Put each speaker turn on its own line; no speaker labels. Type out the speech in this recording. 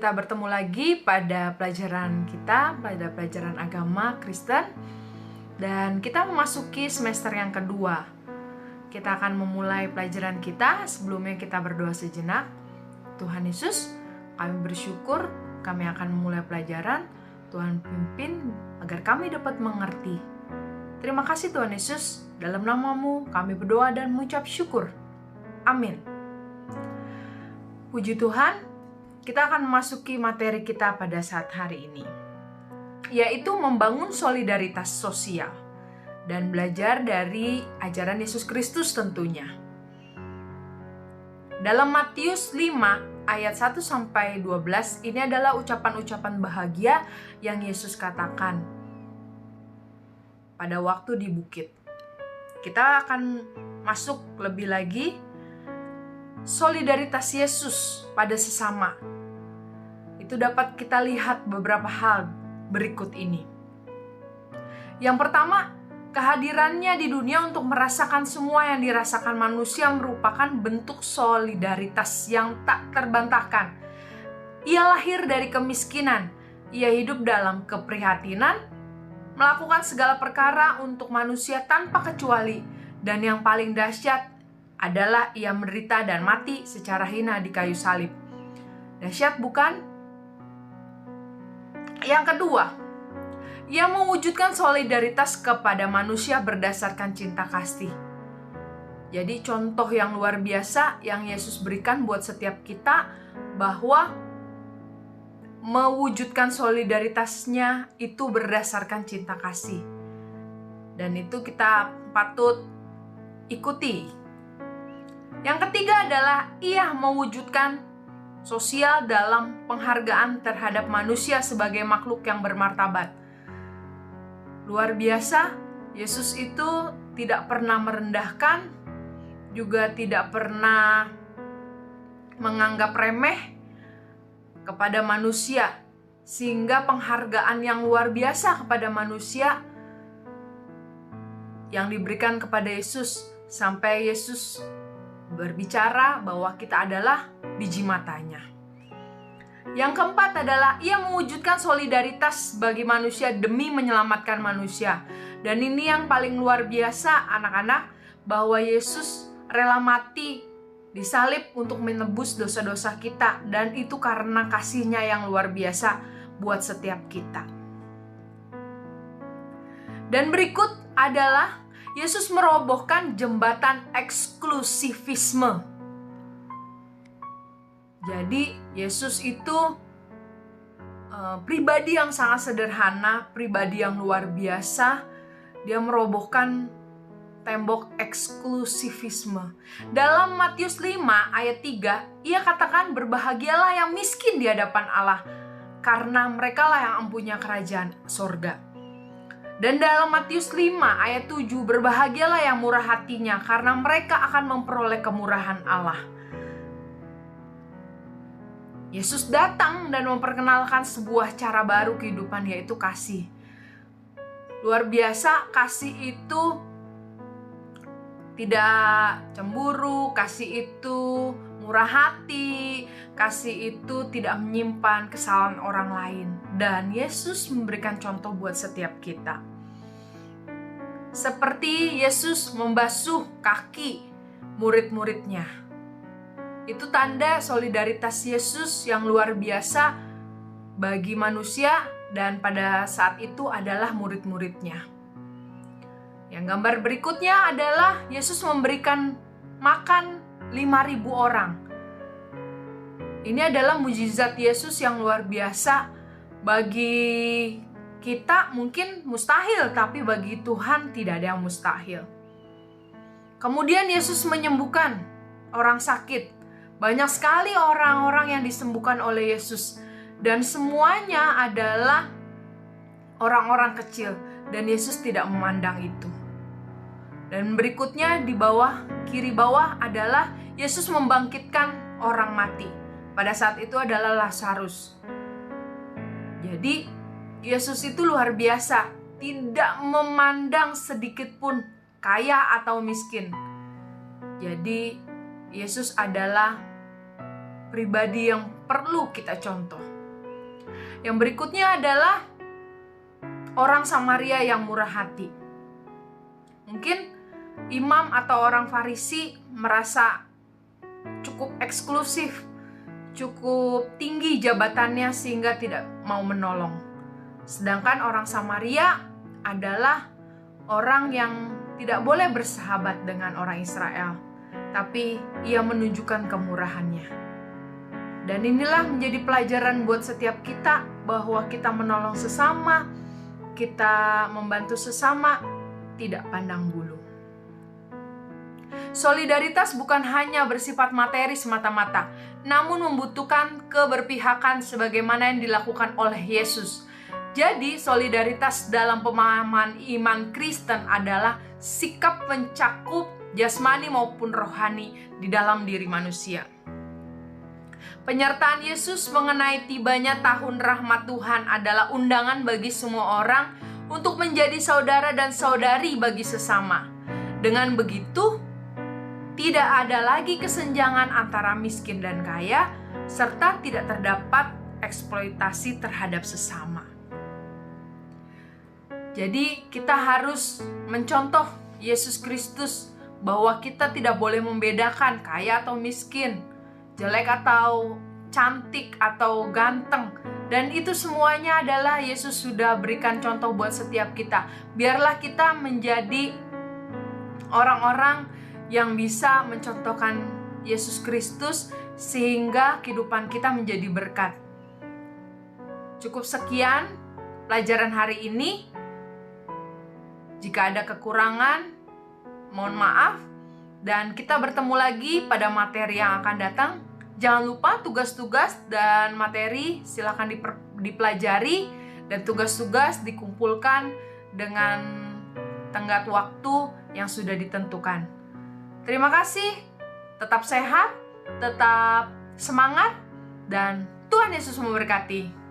kita bertemu lagi pada pelajaran agama Kristen. Dan kita memasuki semester yang kedua. Kita akan memulai pelajaran kita. Sebelumnya kita berdoa sejenak. Tuhan Yesus, kami bersyukur kami akan memulai pelajaran. Tuhan pimpin agar kami dapat mengerti. Terima kasih Tuhan Yesus. Dalam nama-Mu kami berdoa dan mengucap syukur. Amin. Puji Tuhan, kita akan memasuki materi kita pada saat hari ini, yaitu membangun solidaritas sosial dan belajar dari ajaran Yesus Kristus tentunya. Dalam Matius 5 ayat 1-12 ini adalah ucapan-ucapan bahagia yang Yesus katakan pada waktu di bukit. Kita akan masuk lebih lagi solidaritas Yesus pada sesama. Itu dapat kita lihat beberapa hal berikut ini. Yang pertama, kehadirannya di dunia untuk merasakan semua yang dirasakan manusia merupakan bentuk solidaritas yang tak terbantahkan. Ia lahir dari kemiskinan, ia hidup dalam keprihatinan, melakukan segala perkara untuk manusia tanpa kecuali, dan yang paling dahsyat adalah ia menderita dan mati secara hina di kayu salib. Dahsyat bukan? Yang kedua, ia mewujudkan solidaritas kepada manusia berdasarkan cinta kasih. Jadi contoh yang luar biasa yang Yesus berikan buat setiap kita, bahwa mewujudkan solidaritasnya itu berdasarkan cinta kasih. Dan itu kita patut ikuti. Yang ketiga adalah ia mewujudkan sosial dalam penghargaan terhadap manusia sebagai makhluk yang bermartabat. Luar biasa, Yesus itu tidak pernah merendahkan, juga tidak pernah menganggap remeh kepada manusia, sehingga penghargaan yang luar biasa kepada manusia yang diberikan kepada Yesus, sampai Yesus berbicara bahwa kita adalah biji matanya. Yang keempat adalah ia mewujudkan solidaritas bagi manusia demi menyelamatkan manusia. Dan ini yang paling luar biasa anak-anak, bahwa Yesus rela mati disalib untuk menebus dosa-dosa kita, dan itu karena kasih-Nya yang luar biasa buat setiap kita. Dan berikut adalah Yesus merobohkan jembatan eksklusivisme. Jadi Yesus itu pribadi yang sangat sederhana, pribadi yang luar biasa. Dia merobohkan tembok eksklusivisme. Dalam Matius 5 ayat 3, ia katakan, berbahagialah yang miskin di hadapan Allah, karena merekalah yang mempunyai kerajaan sorga. Dan dalam Matius 5 ayat 7, berbahagialah yang murah hatinya, karena mereka akan memperoleh kemurahan Allah. Yesus datang dan memperkenalkan sebuah cara baru kehidupan, yaitu kasih. Luar biasa, kasih itu tidak cemburu, kasih itu murah hati, kasih itu tidak menyimpan kesalahan orang lain. Dan Yesus memberikan contoh buat setiap kita. Seperti Yesus membasuh kaki murid-muridnya. Itu tanda solidaritas Yesus yang luar biasa bagi manusia, dan pada saat itu adalah murid-muridnya. Yang gambar berikutnya adalah Yesus memberikan makan 5.000 orang. Ini adalah mujizat Yesus yang luar biasa. Bagi kita mungkin mustahil, tapi bagi Tuhan tidak ada yang mustahil. Kemudian Yesus menyembuhkan orang sakit. Banyak sekali orang-orang yang disembuhkan oleh Yesus, dan semuanya adalah orang-orang kecil, dan Yesus tidak memandang itu. Dan berikutnya di bawah, kiri bawah adalah Yesus membangkitkan orang mati. Pada saat itu adalah Lazarus. Jadi Yesus itu luar biasa, tidak memandang sedikit pun kaya atau miskin. Jadi Yesus adalah pribadi yang perlu kita contoh. Yang berikutnya adalah orang Samaria yang murah hati. Mungkin imam atau orang Farisi merasa cukup eksklusif, cukup tinggi jabatannya sehingga tidak mau menolong. Sedangkan orang Samaria adalah orang yang tidak boleh bersahabat dengan orang Israel, tapi ia menunjukkan kemurahannya. Dan inilah menjadi pelajaran buat setiap kita, bahwa kita menolong sesama, kita membantu sesama, tidak pandang bulu. Solidaritas bukan hanya bersifat materi semata-mata, namun membutuhkan keberpihakan sebagaimana yang dilakukan oleh Yesus. Jadi, solidaritas dalam pemahaman iman Kristen adalah sikap mencakup jasmani maupun rohani di dalam diri manusia. Penyertaan Yesus mengenai tibanya tahun rahmat Tuhan adalah undangan bagi semua orang untuk menjadi saudara dan saudari bagi sesama. Dengan begitu, tidak ada lagi kesenjangan antara miskin dan kaya, serta tidak terdapat eksploitasi terhadap sesama. Jadi kita harus mencontoh Yesus Kristus, bahwa kita tidak boleh membedakan kaya atau miskin, jelek atau cantik atau ganteng. Dan itu semuanya adalah Yesus sudah berikan contoh buat setiap kita. Biarlah kita menjadi orang-orang yang bisa mencontohkan Yesus Kristus sehingga kehidupan kita menjadi berkat. Cukup sekian pelajaran hari ini. Jika ada kekurangan, mohon maaf. Dan kita bertemu lagi pada materi yang akan datang. Jangan lupa tugas-tugas dan materi silakan dipelajari, dan tugas-tugas dikumpulkan dengan tenggat waktu yang sudah ditentukan. Terima kasih, tetap sehat, tetap semangat, dan Tuhan Yesus memberkati.